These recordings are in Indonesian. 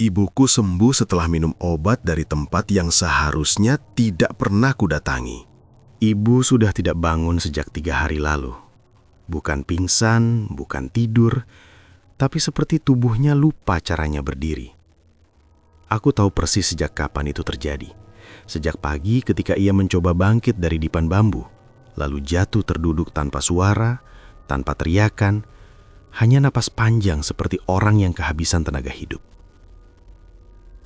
Ibuku sembuh setelah minum obat dari tempat yang seharusnya tidak pernah kudatangi. Ibu sudah tidak bangun sejak 3 hari lalu. Bukan pingsan, bukan tidur, tapi seperti tubuhnya lupa caranya berdiri. Aku tahu persis sejak kapan itu terjadi. Sejak pagi ketika ia mencoba bangkit dari dipan bambu, lalu jatuh terduduk tanpa suara, tanpa teriakan, hanya napas panjang seperti orang yang kehabisan tenaga hidup.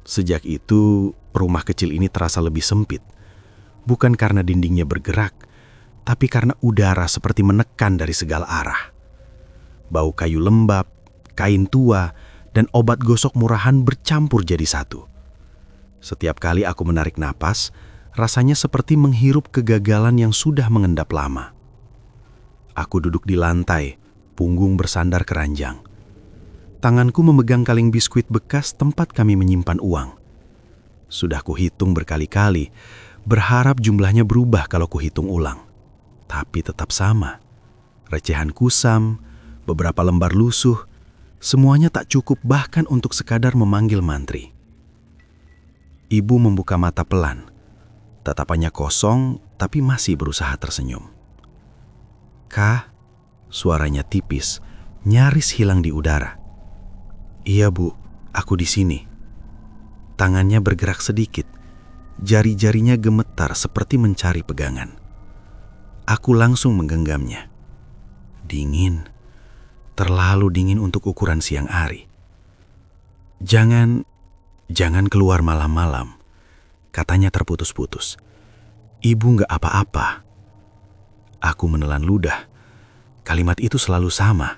Sejak itu, rumah kecil ini terasa lebih sempit. Bukan karena dindingnya bergerak, tapi karena udara seperti menekan dari segala arah. Bau kayu lembab, kain tua, dan obat gosok murahan bercampur jadi satu. Setiap kali aku menarik napas, rasanya seperti menghirup kegagalan yang sudah mengendap lama. Aku duduk di lantai, punggung bersandar ke ranjang. Tanganku memegang kaleng biskuit bekas tempat kami menyimpan uang. Sudah kuhitung berkali-kali, berharap jumlahnya berubah kalau kuhitung ulang. Tapi tetap sama. Recehan kusam, beberapa lembar lusuh, semuanya tak cukup bahkan untuk sekadar memanggil mantri. Ibu membuka mata pelan. Tatapannya kosong, tapi masih berusaha tersenyum. "Kah?" Suaranya tipis, nyaris hilang di udara. "Iya, Bu, aku di sini." Tangannya bergerak sedikit. Jari-jarinya gemetar seperti mencari pegangan. Aku langsung menggenggamnya. Dingin. Terlalu dingin untuk ukuran siang hari. Jangan keluar malam-malam," katanya terputus-putus. "Ibu nggak apa-apa." Aku menelan ludah. Kalimat itu selalu sama.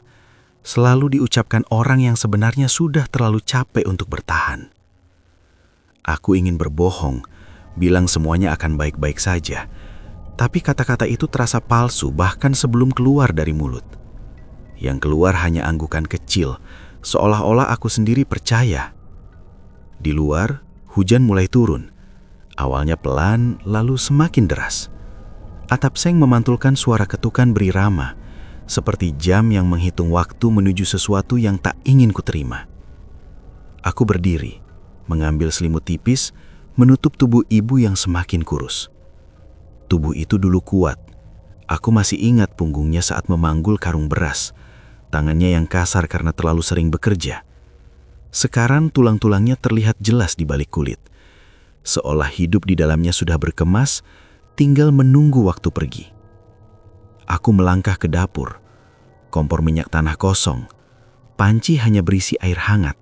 Selalu diucapkan orang yang sebenarnya sudah terlalu capek untuk bertahan. Aku ingin berbohong, bilang semuanya akan baik-baik saja. Tapi kata-kata itu terasa palsu bahkan sebelum keluar dari mulut. Yang keluar hanya anggukan kecil, seolah-olah aku sendiri percaya. Di luar, hujan mulai turun. Awalnya pelan, lalu semakin deras. Atap seng memantulkan suara ketukan berirama, seperti jam yang menghitung waktu menuju sesuatu yang tak ingin kuterima. Aku berdiri, mengambil selimut tipis, menutup tubuh ibu yang semakin kurus. Tubuh itu dulu kuat. Aku masih ingat punggungnya saat memanggul karung beras, tangannya yang kasar karena terlalu sering bekerja. Sekarang tulang-tulangnya terlihat jelas di balik kulit, seolah hidup di dalamnya sudah berkemas, tinggal menunggu waktu pergi. Aku melangkah ke dapur. Kompor minyak tanah kosong. Panci hanya berisi air hangat.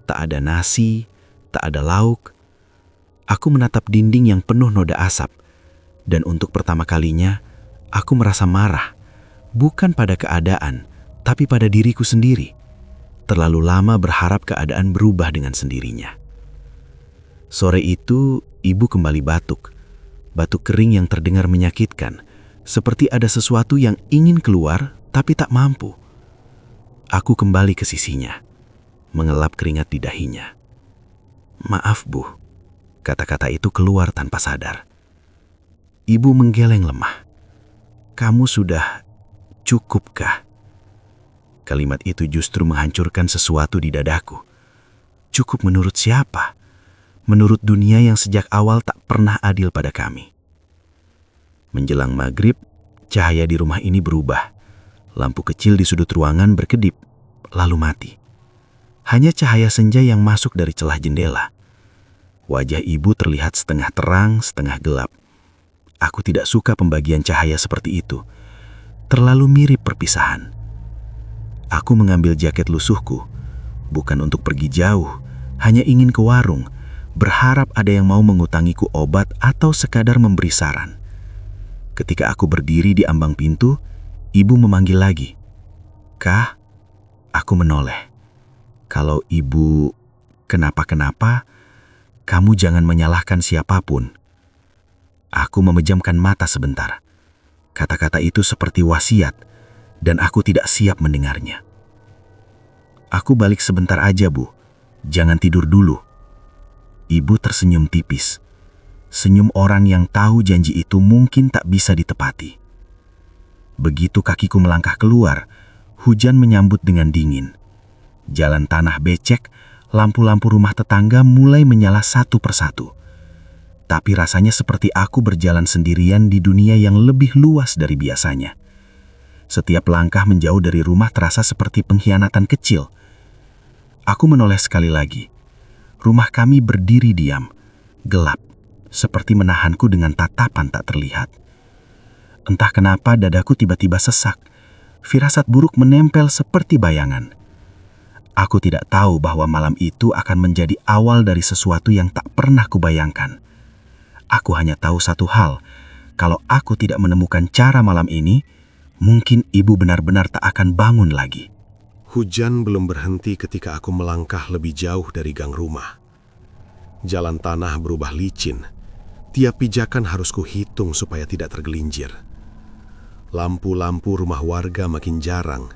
Tak ada nasi, tak ada lauk. Aku menatap dinding yang penuh noda asap. Dan untuk pertama kalinya, aku merasa marah. Bukan pada keadaan, tapi pada diriku sendiri. Terlalu lama berharap keadaan berubah dengan sendirinya. Sore itu, ibu kembali batuk. Batuk kering yang terdengar menyakitkan. Seperti ada sesuatu yang ingin keluar, tapi tak mampu. Aku kembali ke sisinya, mengelap keringat di dahinya. "Maaf, Bu." Kata-kata itu keluar tanpa sadar. Ibu menggeleng lemah. "Kamu sudah cukupkah?" Kalimat itu justru menghancurkan sesuatu di dadaku. Cukup menurut siapa? Menurut dunia yang sejak awal tak pernah adil pada kami. Menjelang maghrib, cahaya di rumah ini berubah. Lampu kecil di sudut ruangan berkedip, lalu mati. Hanya cahaya senja yang masuk dari celah jendela. Wajah ibu terlihat setengah terang, setengah gelap. Aku tidak suka pembagian cahaya seperti itu. Terlalu mirip perpisahan. Aku mengambil jaket lusuhku, bukan untuk pergi jauh, hanya ingin ke warung, berharap ada yang mau mengutangiku obat atau sekadar memberi saran. Ketika aku berdiri di ambang pintu, ibu memanggil lagi. "Kah?" Aku menoleh. "Kalau ibu kenapa-kenapa, kamu jangan menyalahkan siapapun." Aku memejamkan mata sebentar. Kata-kata itu seperti wasiat, dan aku tidak siap mendengarnya. "Aku balik sebentar aja, Bu. Jangan tidur dulu." Ibu tersenyum tipis. Senyum orang yang tahu janji itu mungkin tak bisa ditepati. Begitu kakiku melangkah keluar, hujan menyambut dengan dingin. Jalan tanah becek, lampu-lampu rumah tetangga mulai menyala satu persatu. Tapi rasanya seperti aku berjalan sendirian di dunia yang lebih luas dari biasanya. Setiap langkah menjauh dari rumah terasa seperti pengkhianatan kecil. Aku menoleh sekali lagi. Rumah kami berdiri diam, gelap, seperti menahanku dengan tatapan tak terlihat. Entah kenapa dadaku tiba-tiba sesak. Firasat buruk menempel seperti bayangan. Aku tidak tahu bahwa malam itu akan menjadi awal dari sesuatu yang tak pernah kubayangkan. Aku hanya tahu satu hal, kalau aku tidak menemukan cara malam ini, mungkin ibu benar-benar tak akan bangun lagi. Hujan belum berhenti ketika aku melangkah lebih jauh dari gang rumah. Jalan tanah berubah licin. Tiap pijakan harus kuhitung supaya tidak tergelincir. Lampu-lampu rumah warga makin jarang,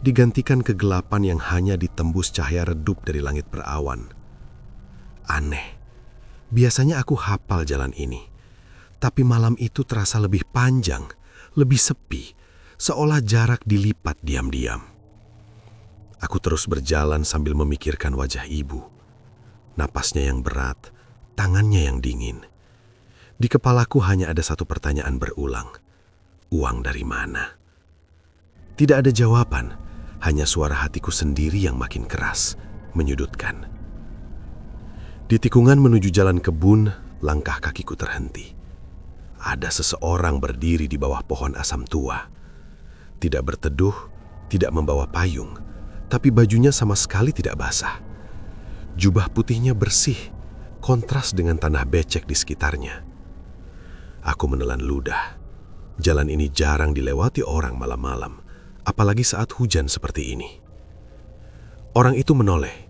digantikan kegelapan yang hanya ditembus cahaya redup dari langit berawan. Aneh. Biasanya aku hafal jalan ini, tapi malam itu terasa lebih panjang, lebih sepi, seolah jarak dilipat diam-diam. Aku terus berjalan sambil memikirkan wajah ibu. Napasnya yang berat, tangannya yang dingin. Di kepalaku hanya ada satu pertanyaan berulang. Uang dari mana? Tidak ada jawaban, hanya suara hatiku sendiri yang makin keras, menyudutkan. Di tikungan menuju jalan kebun, langkah kakiku terhenti. Ada seseorang berdiri di bawah pohon asam tua. Tidak berteduh, tidak membawa payung, tapi bajunya sama sekali tidak basah. Jubah putihnya bersih, kontras dengan tanah becek di sekitarnya. Aku menelan ludah. Jalan ini jarang dilewati orang malam-malam, apalagi saat hujan seperti ini. Orang itu menoleh.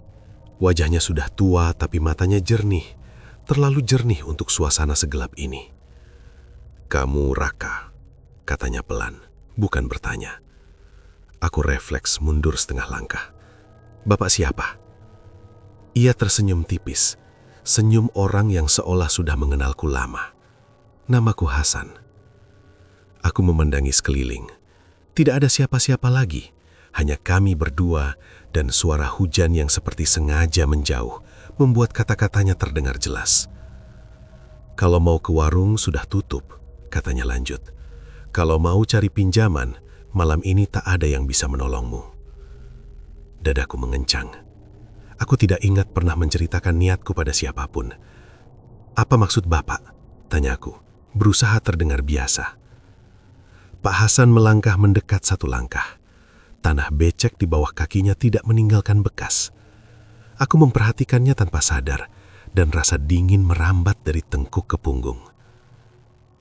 Wajahnya sudah tua tapi matanya jernih, terlalu jernih untuk suasana segelap ini. "Kamu Raka," katanya pelan, bukan bertanya. Aku refleks mundur setengah langkah. "Bapak siapa?" Ia tersenyum tipis, senyum orang yang seolah sudah mengenalku lama. "Namaku Hasan." Aku memandangi sekeliling. Tidak ada siapa-siapa lagi, hanya kami berdua dan suara hujan yang seperti sengaja menjauh, membuat kata-katanya terdengar jelas. "Kalau mau ke warung sudah tutup," katanya lanjut. "Kalau mau cari pinjaman, malam ini tak ada yang bisa menolongmu." Dadaku mengencang. Aku tidak ingat pernah menceritakan niatku pada siapapun. "Apa maksud Bapak?" tanyaku, berusaha terdengar biasa. Pak Hasan melangkah mendekat satu langkah. Tanah becek di bawah kakinya tidak meninggalkan bekas. Aku memperhatikannya tanpa sadar, dan rasa dingin merambat dari tengkuk ke punggung.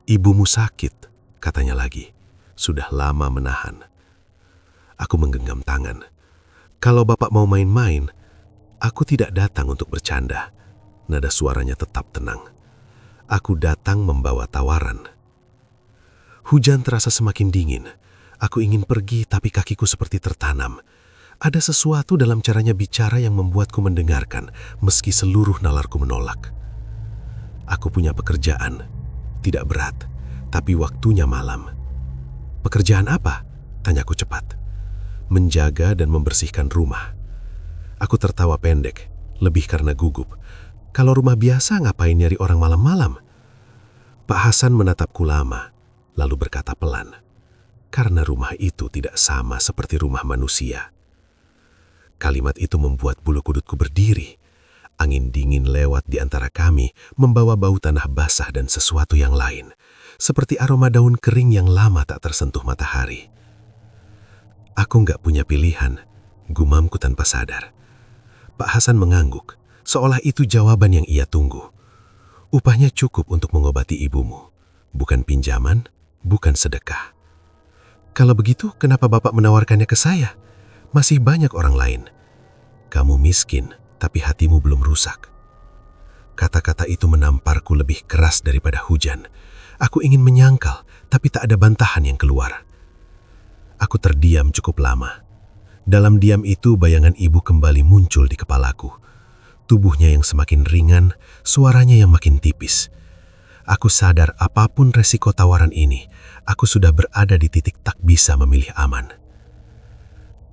"Ibumu sakit," katanya lagi. "Sudah lama menahan." Aku menggenggam tangan. "Kalau Bapak mau main-main, aku tidak datang untuk bercanda." Nada suaranya tetap tenang. "Aku datang membawa tawaran." Hujan terasa semakin dingin. Aku ingin pergi tapi kakiku seperti tertanam. Ada sesuatu dalam caranya bicara yang membuatku mendengarkan meski seluruh nalarku menolak. "Aku punya pekerjaan. Tidak berat, tapi waktunya malam." "Pekerjaan apa?" tanyaku cepat. "Menjaga dan membersihkan rumah." Aku tertawa pendek, lebih karena gugup. "Kalau rumah biasa ngapain nyari orang malam-malam?" Pak Hasan menatapku lama, lalu berkata pelan, "Karena rumah itu tidak sama seperti rumah manusia." Kalimat itu membuat bulu kudutku berdiri. Angin dingin lewat di antara kami, membawa bau tanah basah dan sesuatu yang lain, seperti aroma daun kering yang lama tak tersentuh matahari. "Aku nggak punya pilihan," gumamku tanpa sadar. Pak Hasan mengangguk, seolah itu jawaban yang ia tunggu. "Upahnya cukup untuk mengobati ibumu, bukan pinjaman, bukan sedekah." "Kalau begitu, kenapa Bapak menawarkannya ke saya? Masih banyak orang lain." "Kamu miskin, tapi hatimu belum rusak." Kata-kata itu menamparku lebih keras daripada hujan. Aku ingin menyangkal, tapi tak ada bantahan yang keluar. Aku terdiam cukup lama. Dalam diam itu, bayangan ibu kembali muncul di kepalaku. Tubuhnya yang semakin ringan, suaranya yang makin tipis. Aku sadar apapun resiko tawaran ini, aku sudah berada di titik tak bisa memilih aman.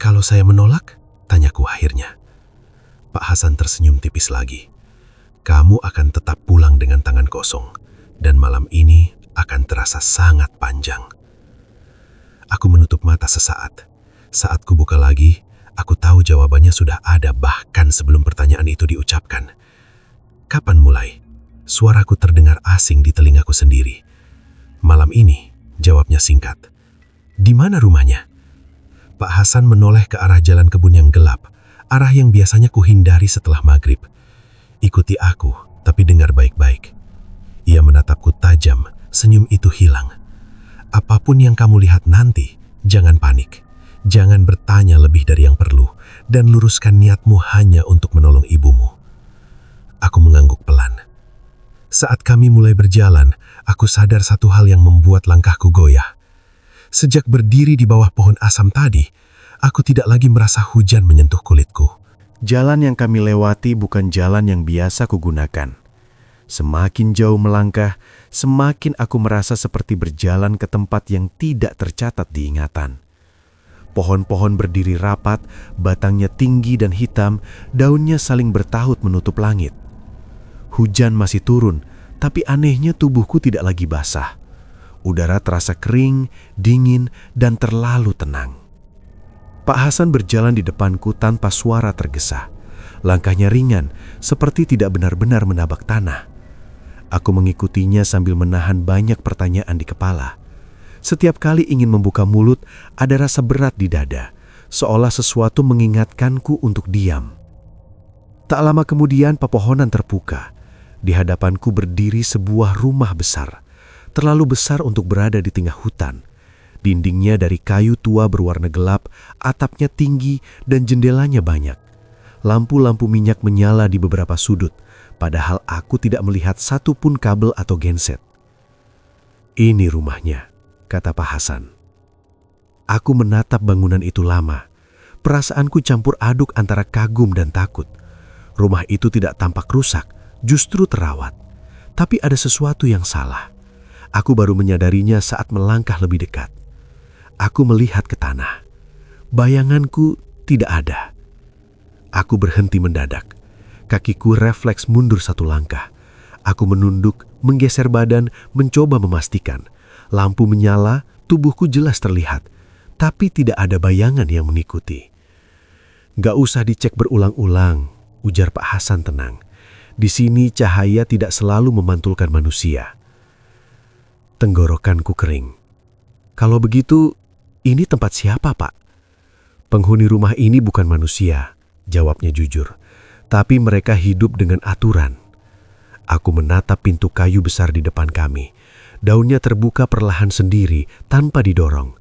"Kalau saya menolak?" tanyaku akhirnya. Pak Hasan tersenyum tipis lagi. Kamu akan tetap pulang dengan tangan kosong, dan malam ini akan terasa sangat panjang. Aku menutup mata sesaat. Saat kubuka lagi, aku tahu jawabannya sudah ada bahkan sebelum pertanyaan itu diucapkan. Kapan mulai? Suaraku terdengar asing di telingaku sendiri. Malam ini, jawabnya singkat. Di mana rumahnya? Pak Hasan menoleh ke arah jalan kebun yang gelap, arah yang biasanya kuhindari setelah maghrib. Ikuti aku, tapi dengar baik-baik. Ia menatapku tajam, senyum itu hilang. Apapun yang kamu lihat nanti, jangan panik. Jangan bertanya lebih dari yang perlu, dan luruskan niatmu hanya untuk menolong ibumu. Aku mengangguk pelan. Saat kami mulai berjalan, aku sadar satu hal yang membuat langkahku goyah. Sejak berdiri di bawah pohon asam tadi, aku tidak lagi merasa hujan menyentuh kulitku. Jalan yang kami lewati bukan jalan yang biasa kugunakan. Semakin jauh melangkah, semakin aku merasa seperti berjalan ke tempat yang tidak tercatat di ingatan. Pohon-pohon berdiri rapat, batangnya tinggi dan hitam, daunnya saling bertahut menutup langit. Hujan masih turun, tapi anehnya tubuhku tidak lagi basah. Udara terasa kering, dingin, dan terlalu tenang. Pak Hasan berjalan di depanku tanpa suara tergesa. Langkahnya ringan, seperti tidak benar-benar menabak tanah. Aku mengikutinya sambil menahan banyak pertanyaan di kepala. Setiap kali ingin membuka mulut, ada rasa berat di dada, seolah sesuatu mengingatkanku untuk diam. Tak lama kemudian pepohonan terbuka. Di hadapanku berdiri sebuah rumah besar, terlalu besar untuk berada di tengah hutan. Dindingnya dari kayu tua berwarna gelap, atapnya tinggi dan jendelanya banyak. Lampu-lampu minyak menyala di beberapa sudut, padahal aku tidak melihat satupun kabel atau genset. Ini rumahnya, kata Pak Hasan. Aku menatap bangunan itu lama. Perasaanku campur aduk antara kagum dan takut. Rumah itu tidak tampak rusak, justru terawat. Tapi ada sesuatu yang salah. Aku baru menyadarinya saat melangkah lebih dekat. Aku melihat ke tanah. Bayanganku tidak ada. Aku berhenti mendadak. Kakiku refleks mundur satu langkah. Aku menunduk, menggeser badan, mencoba memastikan. Lampu menyala, tubuhku jelas terlihat. Tapi tidak ada bayangan yang mengikuti. Gak usah dicek berulang-ulang, ujar Pak Hasan tenang. Di sini cahaya tidak selalu memantulkan manusia. Tenggorokanku kering. Kalau begitu, ini tempat siapa, Pak? Penghuni rumah ini bukan manusia, jawabnya jujur. Tapi mereka hidup dengan aturan. Aku menatap pintu kayu besar di depan kami. Daunnya terbuka perlahan sendiri tanpa didorong.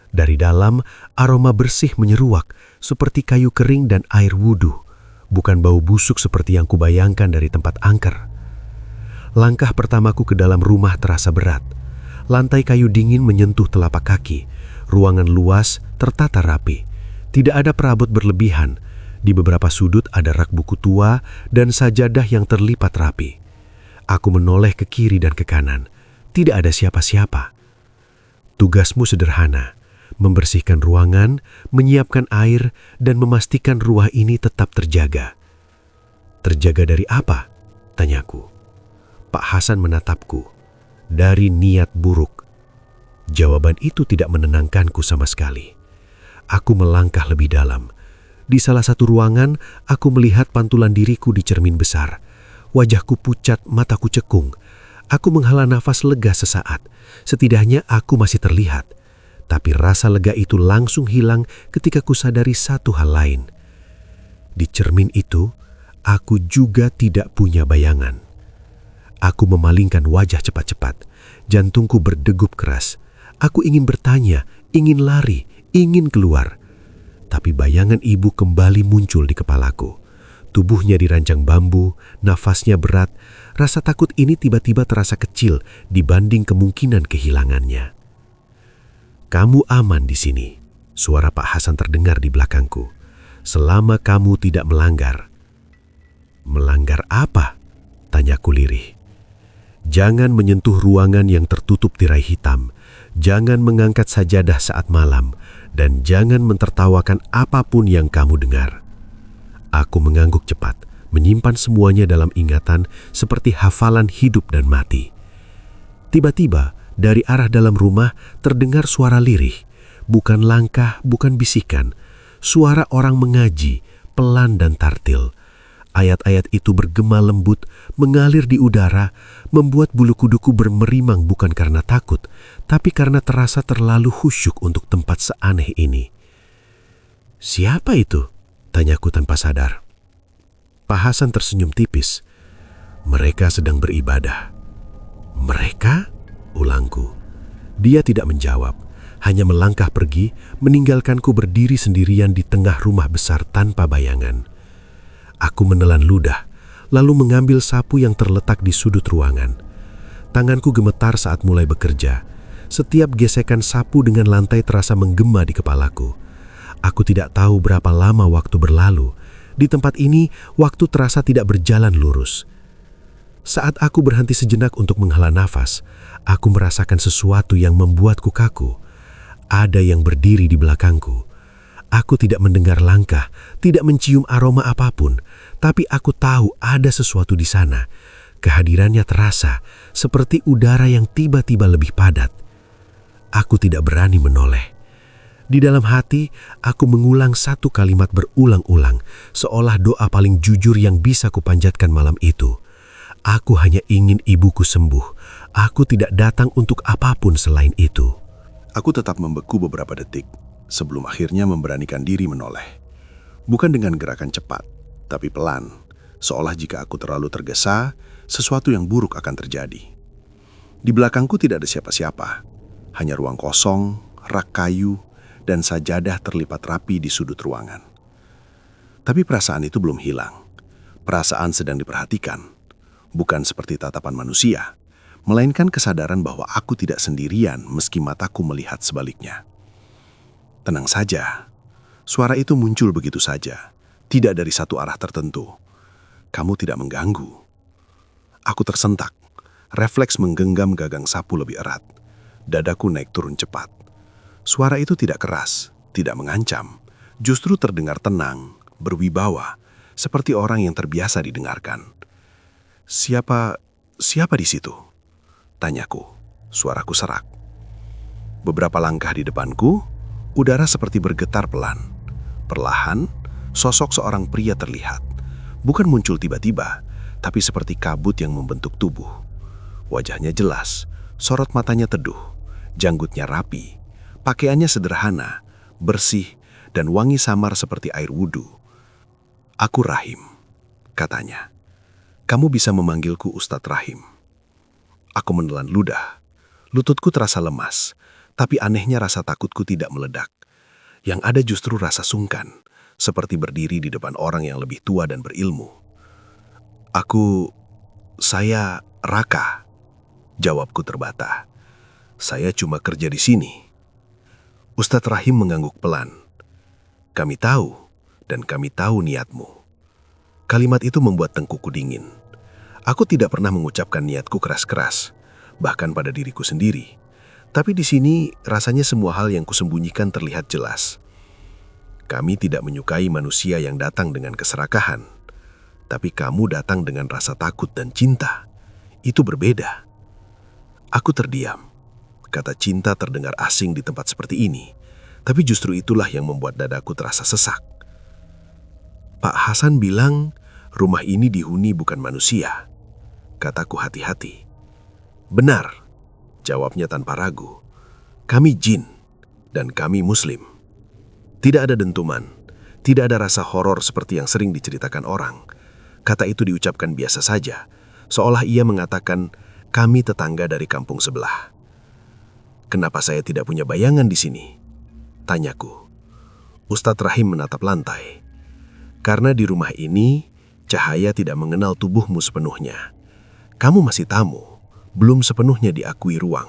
Dari dalam, aroma bersih menyeruak seperti kayu kering dan air wudhu. Bukan bau busuk seperti yang kubayangkan dari tempat angker. Langkah pertamaku ke dalam rumah terasa berat. Lantai kayu dingin menyentuh telapak kaki. Ruangan luas, tertata rapi. Tidak ada perabot berlebihan. Di beberapa sudut ada rak buku tua dan sajadah yang terlipat rapi. Aku menoleh ke kiri dan ke kanan. Tidak ada siapa-siapa. Tugasmu sederhana. Membersihkan ruangan, menyiapkan air, dan memastikan rumah ini tetap terjaga. Terjaga dari apa? Tanyaku. Pak Hasan menatapku. Dari niat buruk. Jawaban itu tidak menenangkanku sama sekali. Aku melangkah lebih dalam. Di salah satu ruangan, aku melihat pantulan diriku di cermin besar. Wajahku pucat, mataku cekung. Aku menghela nafas lega sesaat. Setidaknya aku masih terlihat. Tapi rasa lega itu langsung hilang ketika kusadari satu hal lain. Di cermin itu, aku juga tidak punya bayangan. Aku memalingkan wajah cepat-cepat. Jantungku berdegup keras. Aku ingin bertanya, ingin lari, ingin keluar. Tapi bayangan ibu kembali muncul di kepalaku. Tubuhnya dirancang bambu, nafasnya berat. Rasa takut ini tiba-tiba terasa kecil dibanding kemungkinan kehilangannya. Kamu aman di sini, suara Pak Hasan terdengar di belakangku. Selama kamu tidak melanggar. Melanggar apa? Tanyaku lirih. Jangan menyentuh ruangan yang tertutup tirai hitam. Jangan mengangkat sajadah saat malam. Dan jangan mentertawakan apapun yang kamu dengar. Aku mengangguk cepat, menyimpan semuanya dalam ingatan seperti hafalan hidup dan mati. Tiba-tiba, dari arah dalam rumah terdengar suara lirih. Bukan langkah, bukan bisikan. Suara orang mengaji, pelan dan tartil. Ayat-ayat itu bergema lembut, mengalir di udara, membuat bulu kuduku bermerimang bukan karena takut, tapi karena terasa terlalu khusyuk untuk tempat seaneh ini. "Siapa itu?" tanyaku tanpa sadar. Pak Hasan tersenyum tipis. "Mereka sedang beribadah." "Mereka?" ulangku. Dia tidak menjawab, hanya melangkah pergi, meninggalkanku berdiri sendirian di tengah rumah besar tanpa bayangan. Aku menelan ludah, lalu mengambil sapu yang terletak di sudut ruangan. Tanganku gemetar saat mulai bekerja. Setiap gesekan sapu dengan lantai terasa menggema di kepalaku. Aku tidak tahu berapa lama waktu berlalu. Di tempat ini, waktu terasa tidak berjalan lurus. Saat aku berhenti sejenak untuk menghela nafas, aku merasakan sesuatu yang membuatku kaku. Ada yang berdiri di belakangku. Aku tidak mendengar langkah, tidak mencium aroma apapun, tapi aku tahu ada sesuatu di sana. Kehadirannya terasa seperti udara yang tiba-tiba lebih padat. Aku tidak berani menoleh. Di dalam hati, aku mengulang satu kalimat berulang-ulang, seolah doa paling jujur yang bisa kupanjatkan malam itu. Aku hanya ingin ibuku sembuh. Aku tidak datang untuk apapun selain itu. Aku tetap membeku beberapa detik, sebelum akhirnya memberanikan diri menoleh. Bukan dengan gerakan cepat, tapi pelan, seolah jika aku terlalu tergesa, sesuatu yang buruk akan terjadi. Di belakangku tidak ada siapa-siapa, hanya ruang kosong, rak kayu, dan sajadah terlipat rapi di sudut ruangan. Tapi perasaan itu belum hilang. Perasaan sedang diperhatikan, bukan seperti tatapan manusia, melainkan kesadaran bahwa aku tidak sendirian meski mataku melihat sebaliknya. Tenang saja, suara itu muncul begitu saja, tidak dari satu arah tertentu. Kamu tidak mengganggu. Aku tersentak, refleks menggenggam gagang sapu lebih erat. Dadaku naik turun cepat. Suara itu tidak keras, tidak mengancam, justru terdengar tenang, berwibawa, seperti orang yang terbiasa didengarkan. Siapa di situ?" tanyaku, suaraku serak. Beberapa langkah di depanku, udara seperti bergetar pelan. Perlahan, sosok seorang pria terlihat. Bukan muncul tiba-tiba, tapi seperti kabut yang membentuk tubuh. Wajahnya jelas, sorot matanya teduh, janggutnya rapi, pakaiannya sederhana, bersih, dan wangi samar seperti air wudhu. "Aku Rahim," katanya. "Kamu bisa memanggilku Ustadz Rahim." Aku menelan ludah. Lututku terasa lemas, tapi anehnya rasa takutku tidak meledak. Yang ada justru rasa sungkan, seperti berdiri di depan orang yang lebih tua dan berilmu. Saya Raka," jawabku terbata. "Saya cuma kerja di sini." Ustadz Rahim mengangguk pelan. "Kami tahu, dan kami tahu niatmu." Kalimat itu membuat tengkuku dingin. Aku tidak pernah mengucapkan niatku keras-keras, bahkan pada diriku sendiri. Tapi di sini rasanya semua hal yang kusembunyikan terlihat jelas. Kami tidak menyukai manusia yang datang dengan keserakahan, tapi kamu datang dengan rasa takut dan cinta. Itu berbeda. Aku terdiam. Kata cinta terdengar asing di tempat seperti ini, tapi justru itulah yang membuat dadaku terasa sesak. "Pak Hasan bilang rumah ini dihuni bukan manusia," kataku hati-hati. "Benar," jawabnya tanpa ragu. "Kami jin, dan kami muslim." Tidak ada dentuman, tidak ada rasa horor seperti yang sering diceritakan orang. Kata itu diucapkan biasa saja, seolah ia mengatakan, "Kami tetangga dari kampung sebelah." "Kenapa saya tidak punya bayangan di sini?" tanyaku. Ustadz Rahim menatap lantai. "Karena di rumah ini, cahaya tidak mengenal tubuhmu sepenuhnya. Kamu masih tamu, belum sepenuhnya diakui ruang."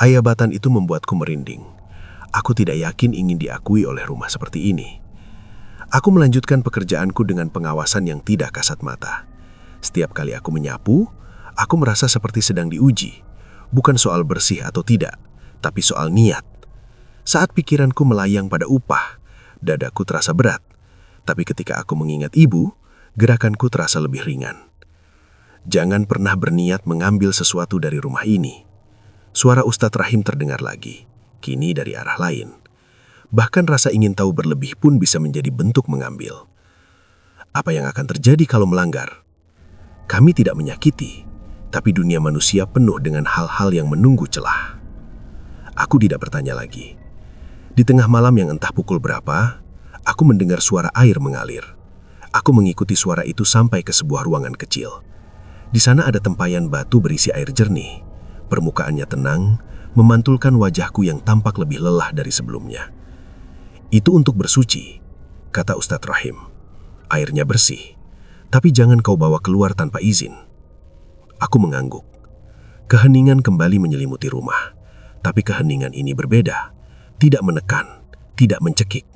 Ayabatan itu membuatku merinding. Aku tidak yakin ingin diakui oleh rumah seperti ini. Aku melanjutkan pekerjaanku dengan pengawasan yang tidak kasat mata. Setiap kali aku menyapu, aku merasa seperti sedang diuji. Bukan soal bersih atau tidak, tapi soal niat. Saat pikiranku melayang pada upah, dadaku terasa berat. Tapi ketika aku mengingat ibu, gerakanku terasa lebih ringan. Jangan pernah berniat mengambil sesuatu dari rumah ini. Suara Ustadz Rahim terdengar lagi, kini dari arah lain. Bahkan rasa ingin tahu berlebih pun bisa menjadi bentuk mengambil. Apa yang akan terjadi kalau melanggar? Kami tidak menyakiti, tapi dunia manusia penuh dengan hal-hal yang menunggu celah. Aku tidak bertanya lagi. Di tengah malam yang entah pukul berapa, aku mendengar suara air mengalir. Aku mengikuti suara itu sampai ke sebuah ruangan kecil. Di sana ada tempayan batu berisi air jernih. Permukaannya tenang, memantulkan wajahku yang tampak lebih lelah dari sebelumnya. Itu untuk bersuci, kata Ustadz Rahim. Airnya bersih, tapi jangan kau bawa keluar tanpa izin. Aku mengangguk. Keheningan kembali menyelimuti rumah. Tapi keheningan ini berbeda. Tidak menekan, tidak mencekik.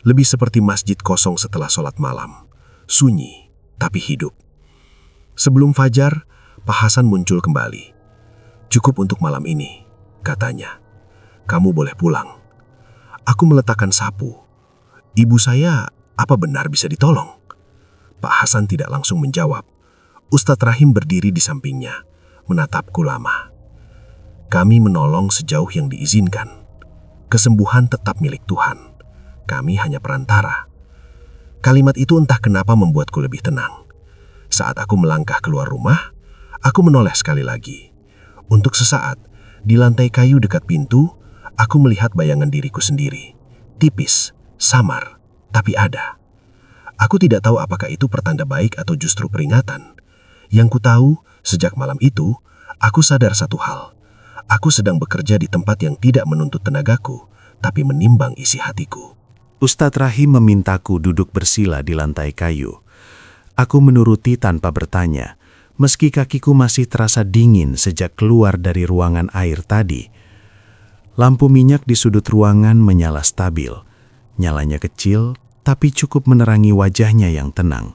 Lebih seperti masjid kosong setelah sholat malam. Sunyi, tapi hidup. Sebelum fajar, Pak Hasan muncul kembali. Cukup untuk malam ini, katanya. Kamu boleh pulang. Aku meletakkan sapu. Ibu saya, apa benar bisa ditolong? Pak Hasan tidak langsung menjawab. Ustadz Rahim berdiri di sampingnya, menatapku lama. Kami menolong sejauh yang diizinkan. Kesembuhan tetap milik Tuhan. Kami hanya perantara. Kalimat itu entah kenapa membuatku lebih tenang. Saat aku melangkah keluar rumah, aku menoleh sekali lagi. Untuk sesaat, di lantai kayu dekat pintu, aku melihat bayangan diriku sendiri. Tipis, samar, tapi ada. Aku tidak tahu apakah itu pertanda baik atau justru peringatan. Yang ku tahu, sejak malam itu, aku sadar satu hal. Aku sedang bekerja di tempat yang tidak menuntut tenagaku, tapi menimbang isi hatiku. Ustadz Rahim memintaku duduk bersila di lantai kayu. Aku menuruti tanpa bertanya, meski kakiku masih terasa dingin sejak keluar dari ruangan air tadi. Lampu minyak di sudut ruangan menyala stabil. Nyalanya kecil, tapi cukup menerangi wajahnya yang tenang.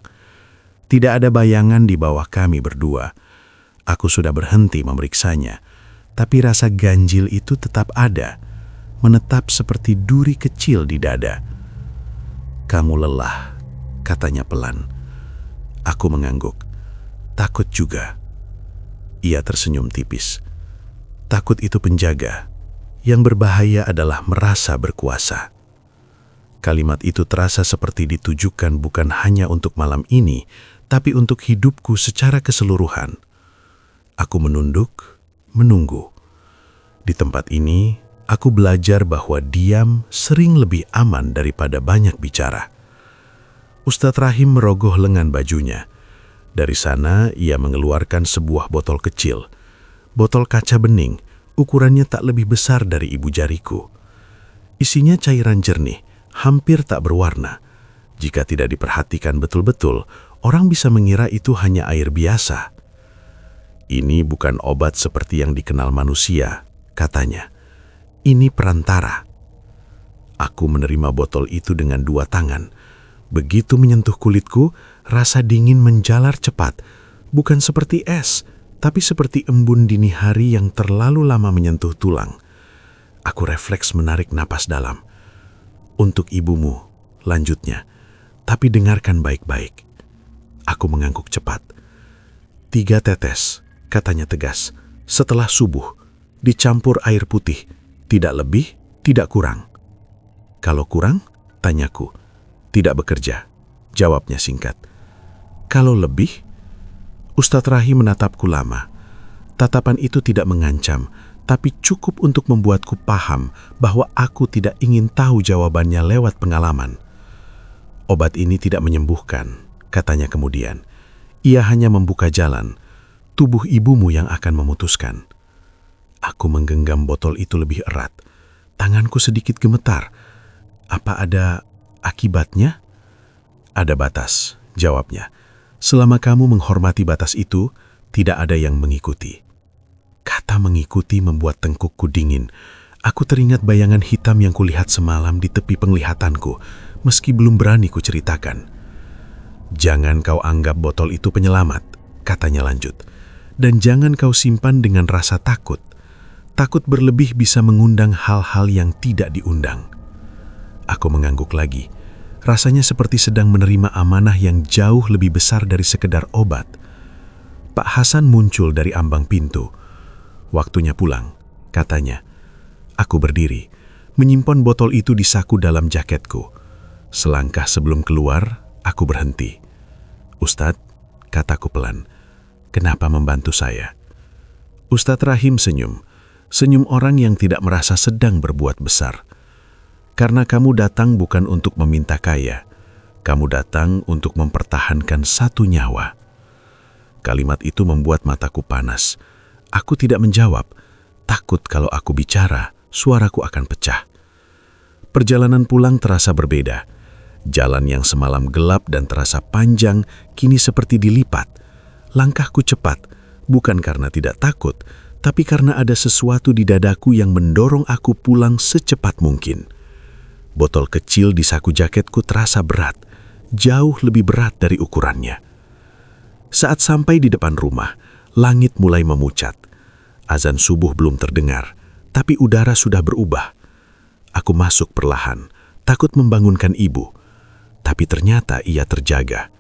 Tidak ada bayangan di bawah kami berdua. Aku sudah berhenti memeriksanya, tapi rasa ganjil itu tetap ada, menetap seperti duri kecil di dada. Kamu lelah, katanya pelan. Aku mengangguk. Takut juga. Ia tersenyum tipis. Takut itu penjaga. Yang berbahaya adalah merasa berkuasa. Kalimat itu terasa seperti ditujukan bukan hanya untuk malam ini, tapi untuk hidupku secara keseluruhan. Aku menunduk, menunggu. Di tempat ini, aku belajar bahwa diam sering lebih aman daripada banyak bicara. Ustadz Rahim merogoh lengan bajunya. Dari sana, ia mengeluarkan sebuah botol kecil. Botol kaca bening, ukurannya tak lebih besar dari ibu jariku. Isinya cairan jernih, hampir tak berwarna. Jika tidak diperhatikan betul-betul, orang bisa mengira itu hanya air biasa. Ini bukan obat seperti yang dikenal manusia, katanya. Ini perantara. Aku menerima botol itu dengan dua tangan. Begitu menyentuh kulitku, rasa dingin menjalar cepat. Bukan seperti es, tapi seperti embun dini hari yang terlalu lama menyentuh tulang. Aku refleks menarik napas dalam. Untuk ibumu, lanjutnya. Tapi dengarkan baik-baik. Aku mengangguk cepat. 3 tetes, katanya tegas. Setelah subuh, dicampur air putih. Tidak lebih, tidak kurang. Kalau kurang, tanyaku. Tidak bekerja, jawabnya singkat. Kalau lebih? Ustadz Rahim menatapku lama. Tatapan itu tidak mengancam, tapi cukup untuk membuatku paham bahwa aku tidak ingin tahu jawabannya lewat pengalaman. Obat ini tidak menyembuhkan, katanya kemudian. Ia hanya membuka jalan. Tubuh ibumu yang akan memutuskan. Aku menggenggam botol itu lebih erat. Tanganku sedikit gemetar. Apa ada akibatnya? Ada batas, jawabnya. Selama kamu menghormati batas itu, tidak ada yang mengikuti. Kata mengikuti membuat tengkukku dingin. Aku teringat bayangan hitam yang kulihat semalam di tepi penglihatanku, meski belum berani kuceritakan. Jangan kau anggap botol itu penyelamat, katanya lanjut. Dan jangan kau simpan dengan rasa takut. Takut berlebih bisa mengundang hal-hal yang tidak diundang. Aku mengangguk lagi. Rasanya seperti sedang menerima amanah yang jauh lebih besar dari sekedar obat. Pak Hasan muncul dari ambang pintu. "Waktunya pulang," katanya. Aku berdiri, menyimpan botol itu di saku dalam jaketku. Selangkah sebelum keluar, aku berhenti. "Ustadz," kataku pelan, "kenapa membantu saya?" Ustadz Rahim senyum. Senyum orang yang tidak merasa sedang berbuat besar. "Karena kamu datang bukan untuk meminta kaya. Kamu datang untuk mempertahankan satu nyawa." Kalimat itu membuat mataku panas. Aku tidak menjawab. Takut kalau aku bicara, suaraku akan pecah. Perjalanan pulang terasa berbeda. Jalan yang semalam gelap dan terasa panjang, kini seperti dilipat. Langkahku cepat, bukan karena tidak takut, tapi karena ada sesuatu di dadaku yang mendorong aku pulang secepat mungkin. Botol kecil di saku jaketku terasa berat, jauh lebih berat dari ukurannya. Saat sampai di depan rumah, langit mulai memucat. Azan subuh belum terdengar, tapi udara sudah berubah. Aku masuk perlahan, takut membangunkan ibu. Tapi ternyata ia terjaga.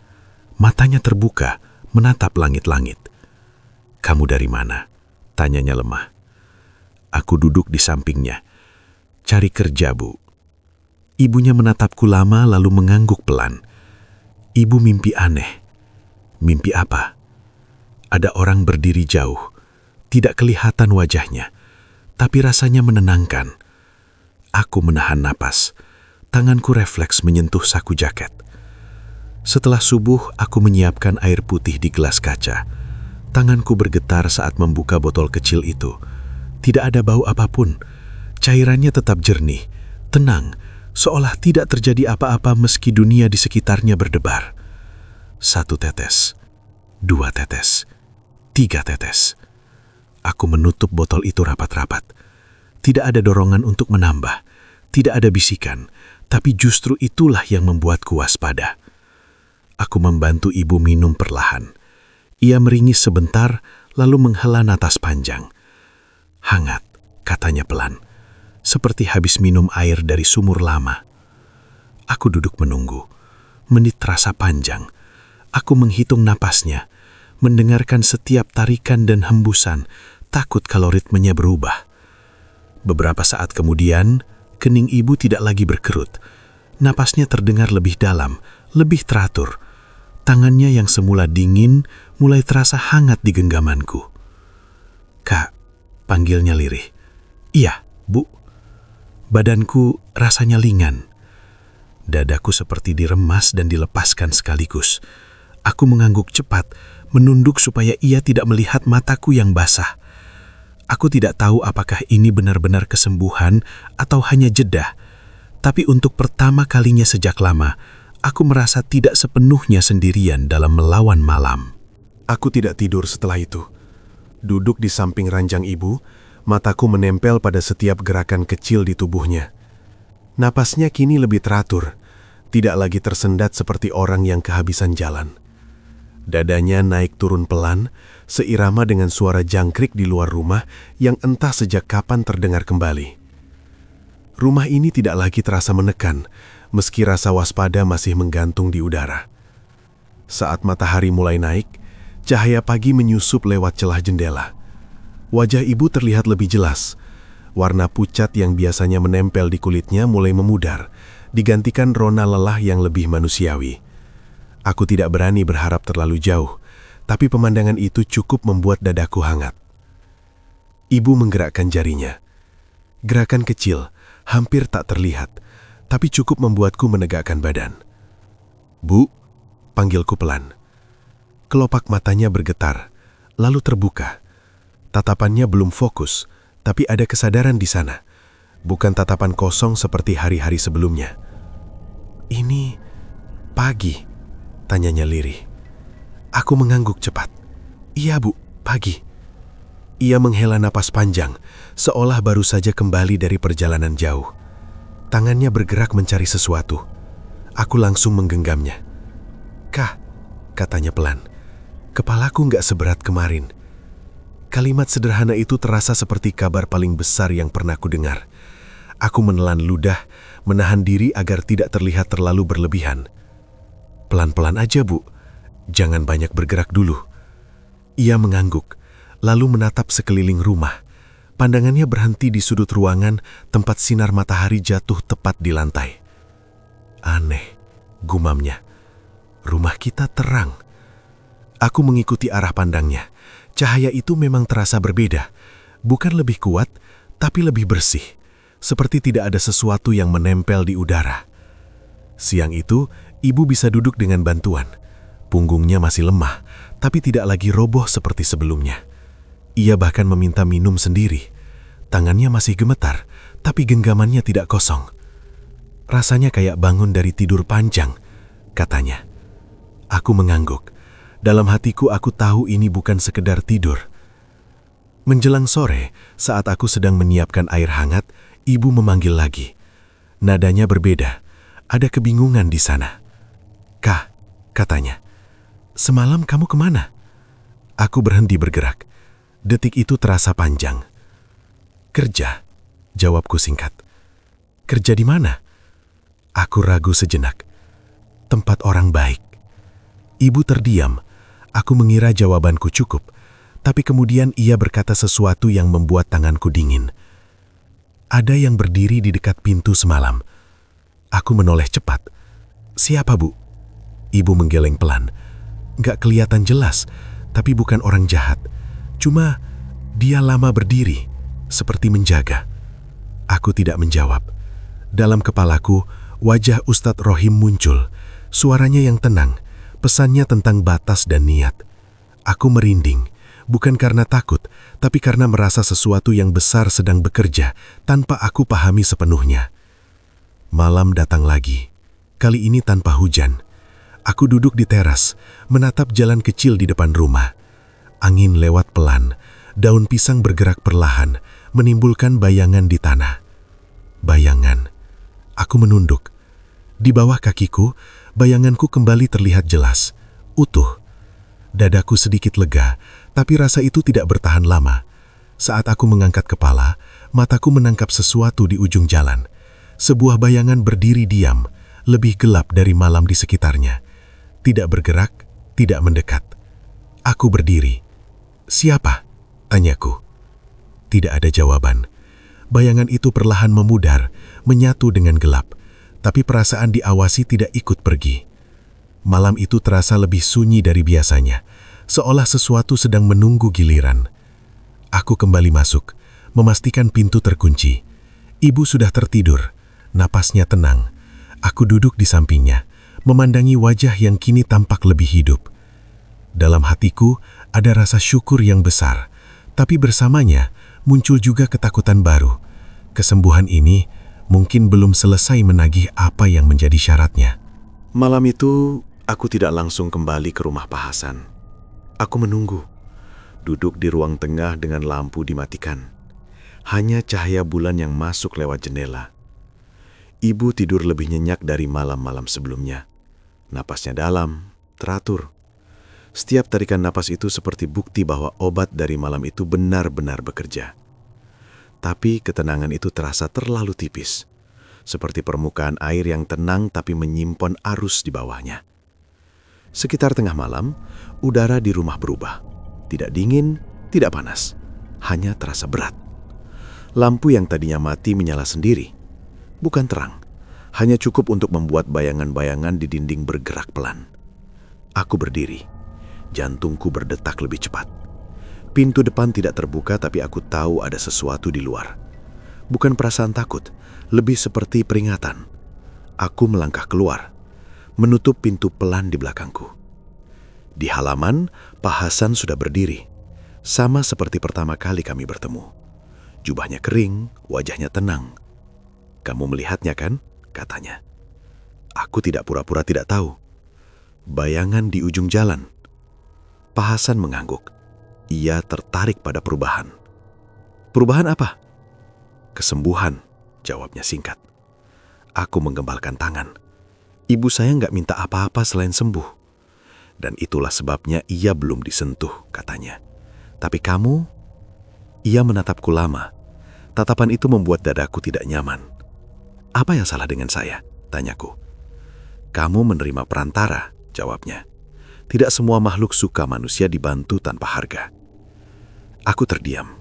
Matanya terbuka, menatap langit-langit. "Kamu dari mana?" tanyanya lemah. Aku duduk di sampingnya. "Cari kerja, Bu." Ibunya menatapku lama lalu mengangguk pelan. "Ibu mimpi aneh." "Mimpi apa?" Ada orang berdiri jauh. Tidak kelihatan wajahnya, tapi rasanya menenangkan. Aku menahan napas. Tanganku refleks menyentuh saku jaket. Setelah subuh, aku menyiapkan air putih di gelas kaca. Tanganku bergetar saat membuka botol kecil itu. Tidak ada bau apapun. Cairannya tetap jernih, tenang, seolah tidak terjadi apa-apa meski dunia di sekitarnya berdebar. 1 tetes, 2 tetes, 3 tetes. Aku menutup botol itu rapat-rapat. Tidak ada dorongan untuk menambah, tidak ada bisikan, tapi justru itulah yang membuatku waspada. Aku membantu ibu minum perlahan. Ia meringis sebentar, lalu menghela napas panjang. "Hangat," katanya pelan, seperti habis minum air dari sumur lama. Aku duduk menunggu. Menit terasa panjang. Aku menghitung napasnya, mendengarkan setiap tarikan dan hembusan, takut kalau ritmenya berubah. Beberapa saat kemudian, kening ibu tidak lagi berkerut. Napasnya terdengar lebih dalam, lebih teratur. Tangannya yang semula dingin mulai terasa hangat di genggamanku. "Kak," panggilnya lirih. "Iya, Bu." Badanku rasanya lingan. Dadaku seperti diremas dan dilepaskan sekaligus. Aku mengangguk cepat, menunduk supaya ia tidak melihat mataku yang basah. Aku tidak tahu apakah ini benar-benar kesembuhan atau hanya jeda. Tapi untuk pertama kalinya sejak lama, aku merasa tidak sepenuhnya sendirian dalam melawan malam. Aku tidak tidur setelah itu. Duduk di samping ranjang ibu, mataku menempel pada setiap gerakan kecil di tubuhnya. Napasnya kini lebih teratur, tidak lagi tersendat seperti orang yang kehabisan jalan. Dadanya naik turun pelan, seirama dengan suara jangkrik di luar rumah yang entah sejak kapan terdengar kembali. Rumah ini tidak lagi terasa menekan, meski rasa waspada masih menggantung di udara. Saat matahari mulai naik, cahaya pagi menyusup lewat celah jendela. Wajah ibu terlihat lebih jelas. Warna pucat yang biasanya menempel di kulitnya mulai memudar, digantikan rona lelah yang lebih manusiawi. Aku tidak berani berharap terlalu jauh, tapi pemandangan itu cukup membuat dadaku hangat. Ibu menggerakkan jarinya. Gerakan kecil, hampir tak terlihat, tapi cukup membuatku menegakkan badan. "Bu," panggilku pelan. Kelopak matanya bergetar, lalu terbuka. Tatapannya belum fokus, tapi ada kesadaran di sana. Bukan tatapan kosong seperti hari-hari sebelumnya. "Ini pagi?" tanyanya lirih. Aku mengangguk cepat. "Iya, Bu, pagi." Ia menghela napas panjang, seolah baru saja kembali dari perjalanan jauh. Tangannya bergerak mencari sesuatu. Aku langsung menggenggamnya. "Kah," katanya pelan, "kepalaku nggak seberat kemarin." Kalimat sederhana itu terasa seperti kabar paling besar yang pernah ku dengar. Aku menelan ludah, menahan diri agar tidak terlihat terlalu berlebihan. Pelan-pelan aja, Bu. Jangan banyak bergerak dulu. Ia mengangguk, lalu menatap sekeliling rumah. Pandangannya berhenti di sudut ruangan tempat sinar matahari jatuh tepat di lantai. Aneh, gumamnya. Rumah kita terang. Aku mengikuti arah pandangnya. Cahaya itu memang terasa berbeda. Bukan lebih kuat, tapi lebih bersih. Seperti tidak ada sesuatu yang menempel di udara. Siang itu, ibu bisa duduk dengan bantuan. Punggungnya masih lemah, tapi tidak lagi roboh seperti sebelumnya. Ia bahkan meminta minum sendiri. Tangannya masih gemetar, tapi genggamannya tidak kosong. Rasanya kayak bangun dari tidur panjang, katanya. Aku mengangguk. Dalam hatiku aku tahu ini bukan sekedar tidur. Menjelang sore, saat aku sedang menyiapkan air hangat, ibu memanggil lagi. Nadanya berbeda. Ada kebingungan di sana. "Kak," katanya. "Semalam kamu kemana?" Aku berhenti bergerak. Detik itu terasa panjang. "Kerja," jawabku singkat. "Kerja di mana?" Aku ragu sejenak. "Tempat orang baik." Ibu terdiam. Aku mengira jawabanku cukup, tapi kemudian ia berkata sesuatu yang membuat tanganku dingin. "Ada yang berdiri di dekat pintu semalam." Aku menoleh cepat. "Siapa, Bu?" Ibu menggeleng pelan. "Gak kelihatan jelas, tapi bukan orang jahat. Cuma dia lama berdiri, seperti menjaga." Aku tidak menjawab. Dalam kepalaku, wajah Ustadz Rohim muncul. Suaranya yang tenang, pesannya tentang batas dan niat. Aku merinding, bukan karena takut, tapi karena merasa sesuatu yang besar sedang bekerja tanpa aku pahami sepenuhnya. Malam datang lagi, kali ini tanpa hujan. Aku duduk di teras, menatap jalan kecil di depan rumah. Angin lewat pelan, daun pisang bergerak perlahan, menimbulkan bayangan di tanah. Bayangan. Aku menunduk. Di bawah kakiku, bayanganku kembali terlihat jelas, utuh. Dadaku sedikit lega, tapi rasa itu tidak bertahan lama. Saat aku mengangkat kepala, mataku menangkap sesuatu di ujung jalan. Sebuah bayangan berdiri diam, lebih gelap dari malam di sekitarnya. Tidak bergerak, tidak mendekat. Aku berdiri. "Siapa?" tanyaku. Tidak ada jawaban. Bayangan itu perlahan memudar, menyatu dengan gelap. Tapi perasaan diawasi tidak ikut pergi. Malam itu terasa lebih sunyi dari biasanya, seolah sesuatu sedang menunggu giliran. Aku kembali masuk, memastikan pintu terkunci. Ibu sudah tertidur, napasnya tenang. Aku duduk di sampingnya, memandangi wajah yang kini tampak lebih hidup. Dalam hatiku ada rasa syukur yang besar, tapi bersamanya muncul juga ketakutan baru. Kesembuhan ini mungkin belum selesai menagih apa yang menjadi syaratnya. Malam itu, aku tidak langsung kembali ke rumah Pak Hasan. Aku menunggu, duduk di ruang tengah dengan lampu dimatikan. Hanya cahaya bulan yang masuk lewat jendela. Ibu tidur lebih nyenyak dari malam-malam sebelumnya. Napasnya dalam, teratur. Setiap tarikan napas itu seperti bukti bahwa obat dari malam itu benar-benar bekerja. Tapi ketenangan itu terasa terlalu tipis, seperti permukaan air yang tenang tapi menyimpan arus di bawahnya. Sekitar tengah malam, udara di rumah berubah. Tidak dingin, tidak panas, hanya terasa berat. Lampu yang tadinya mati menyala sendiri. Bukan terang, hanya cukup untuk membuat bayangan-bayangan di dinding bergerak pelan. Aku berdiri, jantungku berdetak lebih cepat. Pintu depan tidak terbuka, tapi aku tahu ada sesuatu di luar. Bukan perasaan takut, lebih seperti peringatan. Aku melangkah keluar, menutup pintu pelan di belakangku. Di halaman, Pak Hasan sudah berdiri, sama seperti pertama kali kami bertemu. Jubahnya kering, wajahnya tenang. "Kamu melihatnya kan?" katanya. Aku tidak pura-pura tidak tahu. Bayangan di ujung jalan. Pak Hasan mengangguk. Ia tertarik pada perubahan. "Perubahan apa?" "Kesembuhan," jawabnya singkat. Aku menggembalkan tangan. Ibu saya nggak minta apa-apa selain sembuh. Dan itulah sebabnya ia belum disentuh, katanya. "Tapi kamu?" Ia menatapku lama. Tatapan itu membuat dadaku tidak nyaman. "Apa yang salah dengan saya?" tanyaku. "Kamu menerima perantara," jawabnya. "Tidak semua makhluk suka manusia dibantu tanpa harga." Aku terdiam.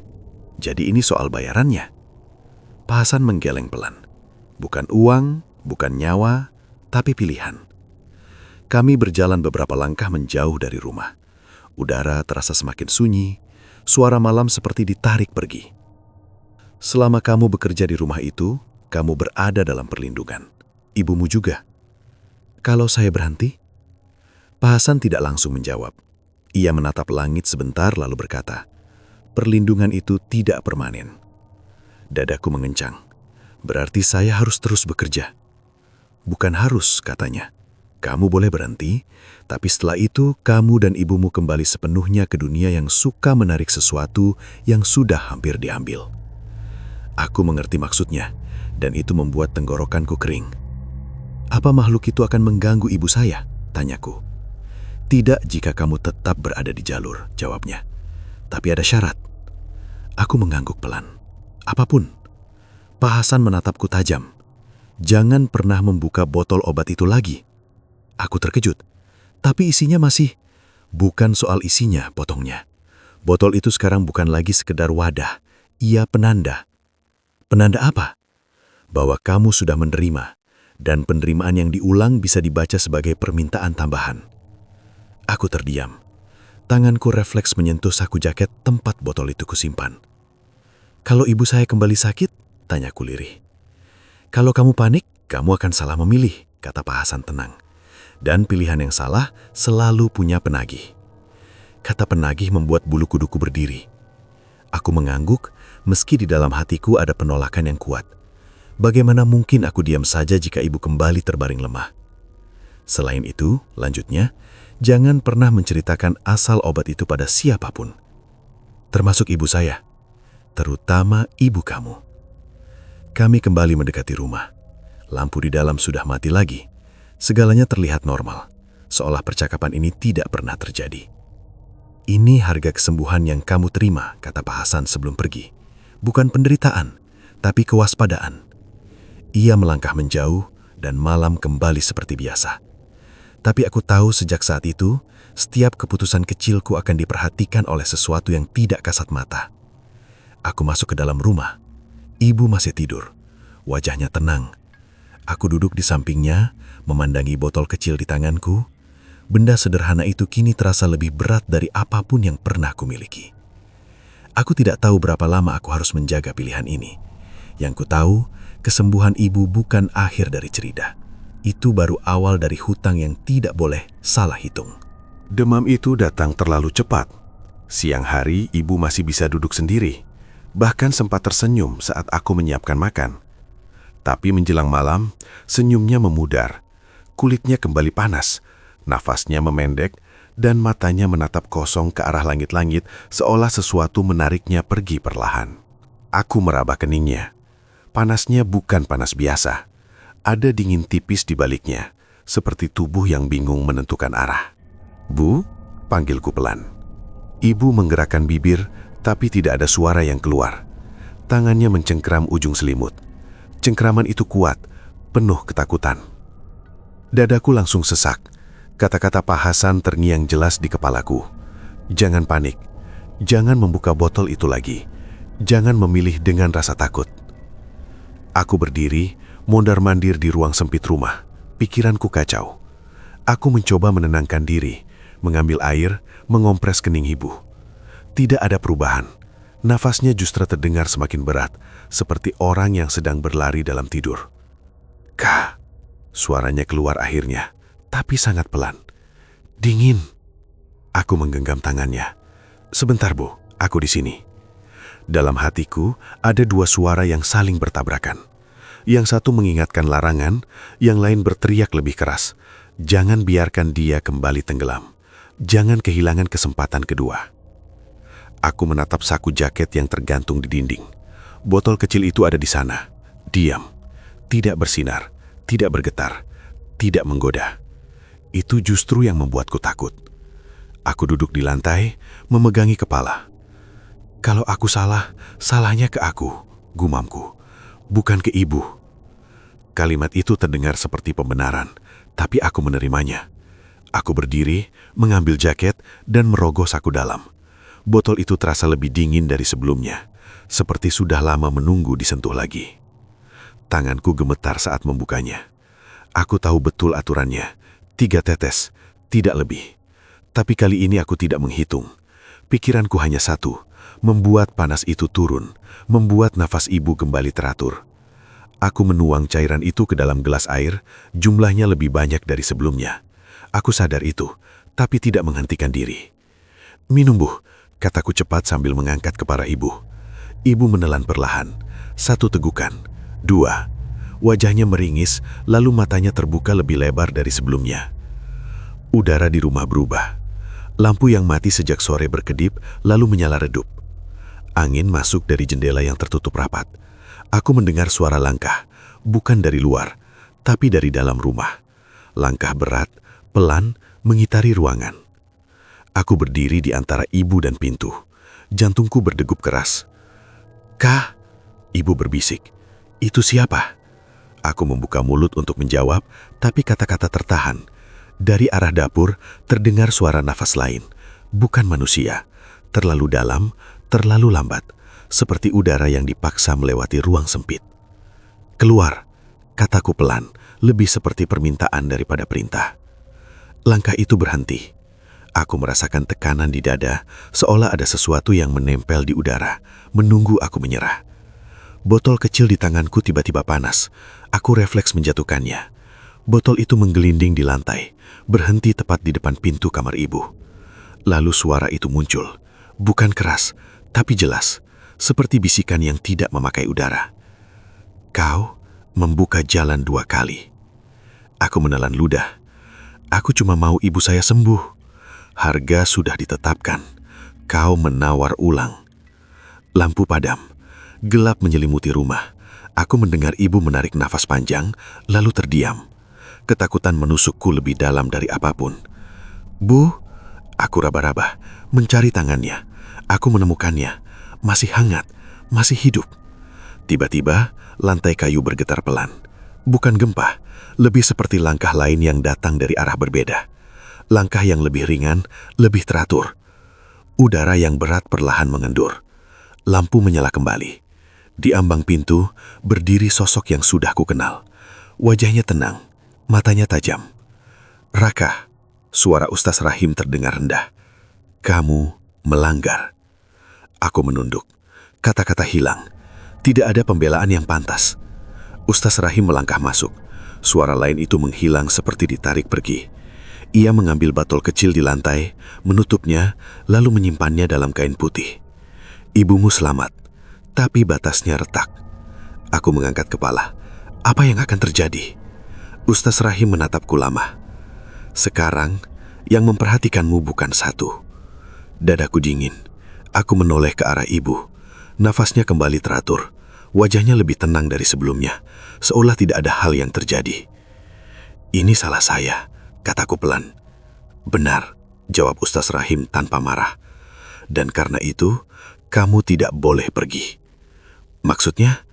"Jadi ini soal bayarannya?" Pak Hasan menggeleng pelan. "Bukan uang, bukan nyawa, tapi pilihan." Kami berjalan beberapa langkah menjauh dari rumah. Udara terasa semakin sunyi, suara malam seperti ditarik pergi. "Selama kamu bekerja di rumah itu, kamu berada dalam perlindungan. Ibumu juga." "Kalau saya berhenti?" Pak Hasan tidak langsung menjawab. Ia menatap langit sebentar lalu berkata, "Perlindungan itu tidak permanen." Dadaku mengencang. "Berarti saya harus terus bekerja." "Bukan harus," katanya. "Kamu boleh berhenti, tapi setelah itu kamu dan ibumu kembali sepenuhnya ke dunia yang suka menarik sesuatu yang sudah hampir diambil." Aku mengerti maksudnya, dan itu membuat tenggorokanku kering. "Apa makhluk itu akan mengganggu ibu saya?" tanyaku. "Tidak jika kamu tetap berada di jalur," jawabnya. "Tapi ada syarat." Aku mengangguk pelan. "Apapun?" Pak Hasan menatapku tajam. "Jangan pernah membuka botol obat itu lagi." Aku terkejut. "Tapi isinya masih..." "Bukan soal isinya," potongnya. "Botol itu sekarang bukan lagi sekedar wadah. Ia penanda." "Penanda apa?" "Bahwa kamu sudah menerima, dan penerimaan yang diulang bisa dibaca sebagai permintaan tambahan." Aku terdiam. Tanganku refleks menyentuh saku jaket tempat botol itu kusimpan. "Kalau ibu saya kembali sakit?" tanyaku lirih. "Kalau kamu panik, kamu akan salah memilih," kata Pak Hasan tenang. "Dan pilihan yang salah selalu punya penagih." Kata penagih membuat bulu kuduku berdiri. Aku mengangguk, meski di dalam hatiku ada penolakan yang kuat. Bagaimana mungkin aku diam saja jika ibu kembali terbaring lemah? "Selain itu," lanjutnya, "jangan pernah menceritakan asal obat itu pada siapapun. Termasuk ibu saya. Terutama ibu kamu." Kami kembali mendekati rumah. Lampu di dalam sudah mati lagi. Segalanya terlihat normal, seolah percakapan ini tidak pernah terjadi. "Ini harga kesembuhan yang kamu terima," kata Pak Hasan sebelum pergi. "Bukan penderitaan, tapi kewaspadaan." Ia melangkah menjauh dan malam kembali seperti biasa. Tapi aku tahu sejak saat itu, setiap keputusan kecilku akan diperhatikan oleh sesuatu yang tidak kasat mata. Aku masuk ke dalam rumah. Ibu masih tidur. Wajahnya tenang. Aku duduk di sampingnya, memandangi botol kecil di tanganku. Benda sederhana itu kini terasa lebih berat dari apapun yang pernah kumiliki. Aku tidak tahu berapa lama aku harus menjaga pilihan ini. Yang ku tahu, kesembuhan ibu bukan akhir dari cerita. Itu baru awal dari hutang yang tidak boleh salah hitung. Demam itu datang terlalu cepat. Siang hari, ibu masih bisa duduk sendiri. Bahkan sempat tersenyum saat aku menyiapkan makan. Tapi menjelang malam, senyumnya memudar. Kulitnya kembali panas, nafasnya memendek, dan matanya menatap kosong ke arah langit-langit seolah sesuatu menariknya pergi perlahan. Aku meraba keningnya. Panasnya bukan panas biasa. Ada dingin tipis di baliknya, seperti tubuh yang bingung menentukan arah. "Bu?" panggilku pelan. Ibu menggerakkan bibir, tapi tidak ada suara yang keluar. Tangannya mencengkram ujung selimut. Cengkraman itu kuat, penuh ketakutan. Dadaku langsung sesak. Kata-kata Pak Hasan terngiang jelas di kepalaku. "Jangan panik. Jangan membuka botol itu lagi. Jangan memilih dengan rasa takut." Aku berdiri, mondar-mandir di ruang sempit rumah. Pikiranku kacau. Aku mencoba menenangkan diri, mengambil air, mengompres kening ibu. Tidak ada perubahan. Nafasnya justru terdengar semakin berat, seperti orang yang sedang berlari dalam tidur. "Kah?" Suaranya keluar akhirnya, tapi sangat pelan. "Dingin." Aku menggenggam tangannya. "Sebentar, Bu, aku di sini." Dalam hatiku, ada dua suara yang saling bertabrakan. Yang satu mengingatkan larangan, yang lain berteriak lebih keras. Jangan biarkan dia kembali tenggelam. Jangan kehilangan kesempatan kedua. Aku menatap saku jaket yang tergantung di dinding. Botol kecil itu ada di sana. Diam. Tidak bersinar, tidak bergetar, tidak menggoda. Itu justru yang membuatku takut. Aku duduk di lantai, memegangi kepala. Kalau aku salah, salahnya ke aku, Gumamku, bukan ke ibu. Kalimat itu terdengar seperti pembenaran, tapi aku menerimanya. Aku berdiri, mengambil jaket, dan merogoh saku dalam. Botol itu terasa lebih dingin dari sebelumnya, seperti sudah lama menunggu disentuh lagi. Tanganku gemetar saat membukanya. Aku tahu betul aturannya, 3 tetes, tidak lebih. Tapi kali ini aku tidak menghitung. Pikiranku hanya satu, membuat panas itu turun, membuat nafas ibu kembali teratur. Aku menuang cairan itu ke dalam gelas air, jumlahnya lebih banyak dari sebelumnya. Aku sadar itu, tapi tidak menghentikan diri. "Minum, Bu," kataku cepat sambil mengangkat kepala ibu. Ibu menelan perlahan, 1 tegukan, 2. Wajahnya meringis, lalu matanya terbuka lebih lebar dari sebelumnya. Udara di rumah berubah. Lampu yang mati sejak sore berkedip, lalu menyala redup. Angin masuk dari jendela yang tertutup rapat. Aku mendengar suara langkah, bukan dari luar, tapi dari dalam rumah. Langkah berat, pelan, mengitari ruangan. Aku berdiri di antara ibu dan pintu. Jantungku berdegup keras. "Kah?" Ibu berbisik. "Itu siapa?" Aku membuka mulut untuk menjawab, tapi kata-kata tertahan. Dari arah dapur, terdengar suara nafas lain. Bukan manusia. Terlalu dalam, terlalu lambat. Seperti udara yang dipaksa melewati ruang sempit. "Keluar," kataku pelan, lebih seperti permintaan daripada perintah. Langkah itu berhenti. Aku merasakan tekanan di dada, seolah ada sesuatu yang menempel di udara, menunggu aku menyerah. Botol kecil di tanganku tiba-tiba panas. Aku refleks menjatuhkannya. Botol itu menggelinding di lantai, berhenti tepat di depan pintu kamar ibu. Lalu suara itu muncul, bukan keras, tapi jelas, seperti bisikan yang tidak memakai udara. "Kau membuka jalan 2 kali." Aku menelan ludah. "Aku cuma mau ibu saya sembuh. Harga sudah ditetapkan. Kau menawar ulang." Lampu padam. Gelap menyelimuti rumah. Aku mendengar ibu menarik nafas panjang, lalu terdiam. Ketakutan menusukku lebih dalam dari apapun. "Bu," aku raba-raba, mencari tangannya. Aku menemukannya. Masih hangat, masih hidup. Tiba-tiba, lantai kayu bergetar pelan. Bukan gempa, lebih seperti langkah lain yang datang dari arah berbeda. Langkah yang lebih ringan, lebih teratur. Udara yang berat perlahan mengendur. Lampu menyala kembali. Di ambang pintu, berdiri sosok yang sudah kukenal. Wajahnya tenang, matanya tajam. "Raka," suara Ustaz Rahim terdengar rendah. "Kamu melanggar." Aku menunduk. Kata-kata hilang. Tidak ada pembelaan yang pantas. Ustaz Rahim melangkah masuk. Suara lain itu menghilang seperti ditarik pergi. Ia mengambil botol kecil di lantai, menutupnya, lalu menyimpannya dalam kain putih. "Ibumu selamat," tapi batasnya retak. Aku mengangkat kepala. Apa yang akan terjadi? Ustaz Rahim menatapku lama. "Sekarang, yang memperhatikanmu bukan satu." Dadaku dingin. Aku menoleh ke arah ibu. Nafasnya kembali teratur. Wajahnya lebih tenang dari sebelumnya, seolah tidak ada hal yang terjadi. "Ini salah saya," kataku pelan. "Benar," jawab Ustaz Rahim tanpa marah. "Dan karena itu, kamu tidak boleh pergi." "Maksudnya?"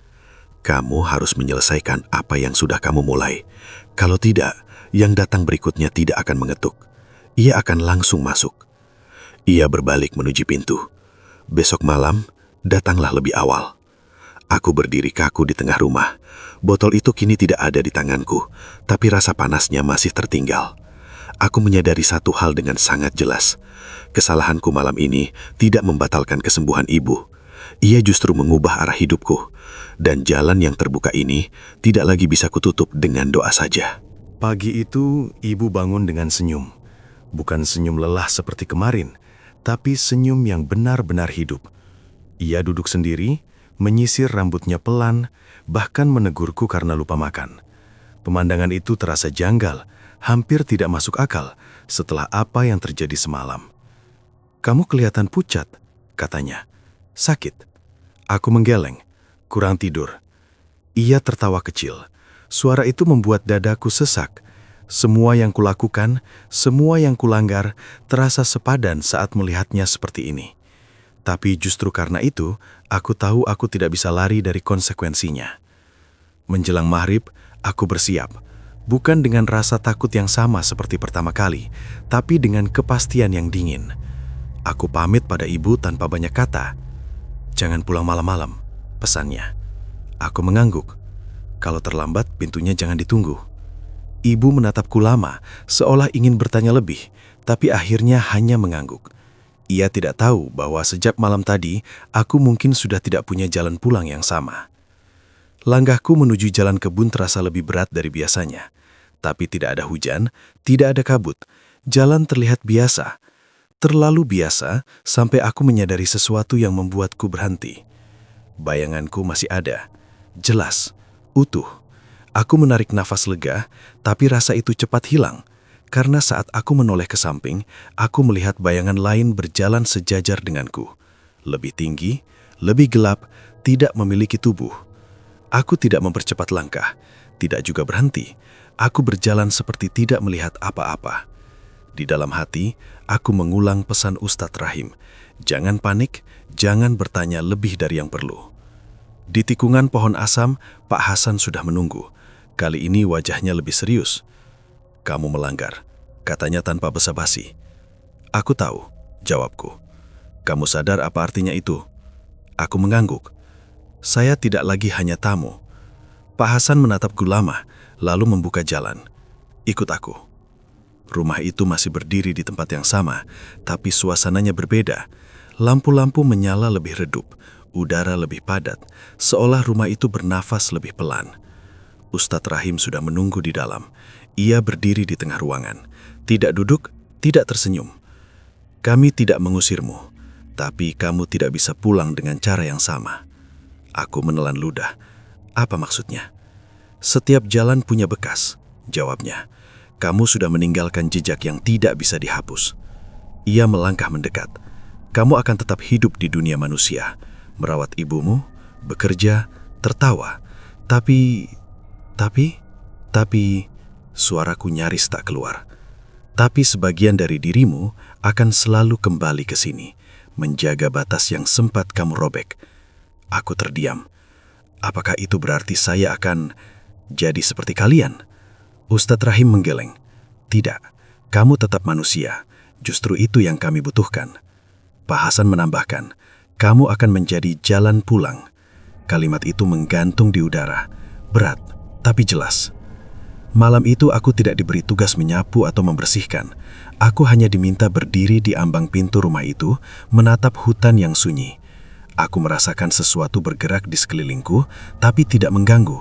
"Kamu harus menyelesaikan apa yang sudah kamu mulai. Kalau tidak, yang datang berikutnya tidak akan mengetuk. Ia akan langsung masuk." Ia berbalik menuju pintu. "Besok malam, datanglah lebih awal." Aku berdiri kaku di tengah rumah. Botol itu kini tidak ada di tanganku, tapi rasa panasnya masih tertinggal. Aku menyadari satu hal dengan sangat jelas. Kesalahanku malam ini tidak membatalkan kesembuhan ibu. Ia justru mengubah arah hidupku. Dan jalan yang terbuka ini tidak lagi bisa kututup dengan doa saja. Pagi itu, ibu bangun dengan senyum. Bukan senyum lelah seperti kemarin, tapi senyum yang benar-benar hidup. Ia duduk sendiri, menyisir rambutnya pelan, bahkan menegurku karena lupa makan. Pemandangan itu terasa janggal, hampir tidak masuk akal setelah apa yang terjadi semalam. "Kamu kelihatan pucat," katanya. "Sakit?" Aku menggeleng. "Kurang tidur." Ia tertawa kecil. Suara itu membuat dadaku sesak. Semua yang kulakukan, semua yang kulanggar, terasa sepadan saat melihatnya seperti ini. Tapi justru karena itu, aku tahu aku tidak bisa lari dari konsekuensinya. Menjelang maghrib, aku bersiap. Bukan dengan rasa takut yang sama seperti pertama kali, tapi dengan kepastian yang dingin. Aku pamit pada ibu tanpa banyak kata. "Jangan pulang malam-malam," pesannya. Aku mengangguk. "Kalau terlambat, pintunya jangan ditunggu." Ibu menatapku lama, seolah ingin bertanya lebih, tapi akhirnya hanya mengangguk. Ia tidak tahu bahwa sejak malam tadi, aku mungkin sudah tidak punya jalan pulang yang sama. Langkahku menuju jalan kebun terasa lebih berat dari biasanya. Tapi tidak ada hujan, tidak ada kabut. Jalan terlihat biasa. Terlalu biasa sampai aku menyadari sesuatu yang membuatku berhenti. Bayanganku masih ada. Jelas, utuh. Aku menarik nafas lega, tapi rasa itu cepat hilang. Karena saat aku menoleh ke samping, aku melihat bayangan lain berjalan sejajar denganku. Lebih tinggi, lebih gelap, tidak memiliki tubuh. Aku tidak mempercepat langkah, tidak juga berhenti. Aku berjalan seperti tidak melihat apa-apa. Di dalam hati, aku mengulang pesan Ustadz Rahim. Jangan panik, jangan bertanya lebih dari yang perlu. Di tikungan pohon asam, Pak Hasan sudah menunggu. Kali ini wajahnya lebih serius. "Kamu melanggar," katanya tanpa basa-basi. "Aku tahu," jawabku. "Kamu sadar apa artinya itu?" Aku mengangguk. Saya tidak lagi hanya tamu. Pak Hasan menatapku lama, lalu membuka jalan. "Ikut aku." Rumah itu masih berdiri di tempat yang sama, tapi suasananya berbeda. Lampu-lampu menyala lebih redup, udara lebih padat, seolah rumah itu bernafas lebih pelan. Ustadz Rahim sudah menunggu di dalam. Ia berdiri di tengah ruangan. Tidak duduk, tidak tersenyum. "Kami tidak mengusirmu, tapi kamu tidak bisa pulang dengan cara yang sama." Aku menelan ludah. "Apa maksudnya?" "Setiap jalan punya bekas," jawabnya. "Kamu sudah meninggalkan jejak yang tidak bisa dihapus." Ia melangkah mendekat. "Kamu akan tetap hidup di dunia manusia, merawat ibumu, bekerja, tertawa. Tapi... Suaraku nyaris tak keluar. "Tapi sebagian dari dirimu akan selalu kembali ke sini, menjaga batas yang sempat kamu robek." Aku terdiam. "Apakah itu berarti saya akan jadi seperti kalian?" Ustadz Rahim menggeleng. "Tidak, kamu tetap manusia. Justru itu yang kami butuhkan." Pak Hasan menambahkan, "Kamu akan menjadi jalan pulang." Kalimat itu menggantung di udara. Berat, tapi jelas. Malam itu aku tidak diberi tugas menyapu atau membersihkan. Aku hanya diminta berdiri di ambang pintu rumah itu, menatap hutan yang sunyi. Aku merasakan sesuatu bergerak di sekelilingku, tapi tidak mengganggu.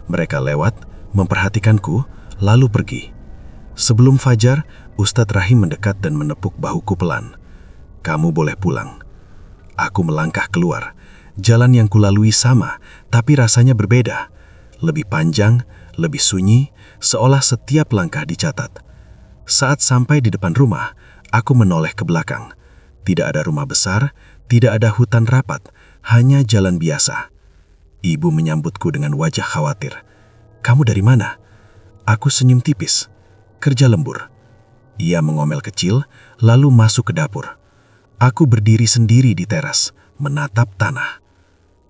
Mereka lewat, memperhatikanku, lalu pergi. Sebelum fajar, Ustadz Rahim mendekat dan menepuk bahuku pelan. "Kamu boleh pulang." Aku melangkah keluar. Jalan yang kulalui sama, tapi rasanya berbeda. Lebih panjang, lebih sunyi, seolah setiap langkah dicatat. Saat sampai di depan rumah, aku menoleh ke belakang. Tidak ada rumah besar, tidak ada hutan rapat, hanya jalan biasa. Ibu menyambutku dengan wajah khawatir. "Kamu dari mana?" Aku senyum tipis. "Kerja lembur." Ia mengomel kecil, lalu masuk ke dapur. Aku berdiri sendiri di teras, menatap tanah.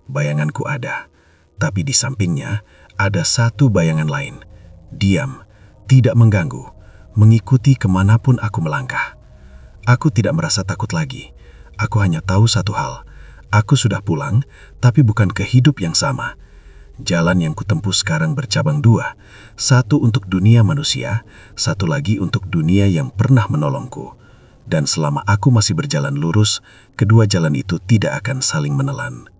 Bayanganku ada, tapi di sampingnya ada satu bayangan lain. Diam, tidak mengganggu, mengikuti kemanapun aku melangkah. Aku tidak merasa takut lagi. Aku hanya tahu satu hal. Aku sudah pulang, tapi bukan ke hidup yang sama. Jalan yang kutempuh sekarang bercabang dua. Satu untuk dunia manusia, satu lagi untuk dunia yang pernah menolongku. Dan selama aku masih berjalan lurus, kedua jalan itu tidak akan saling menelan.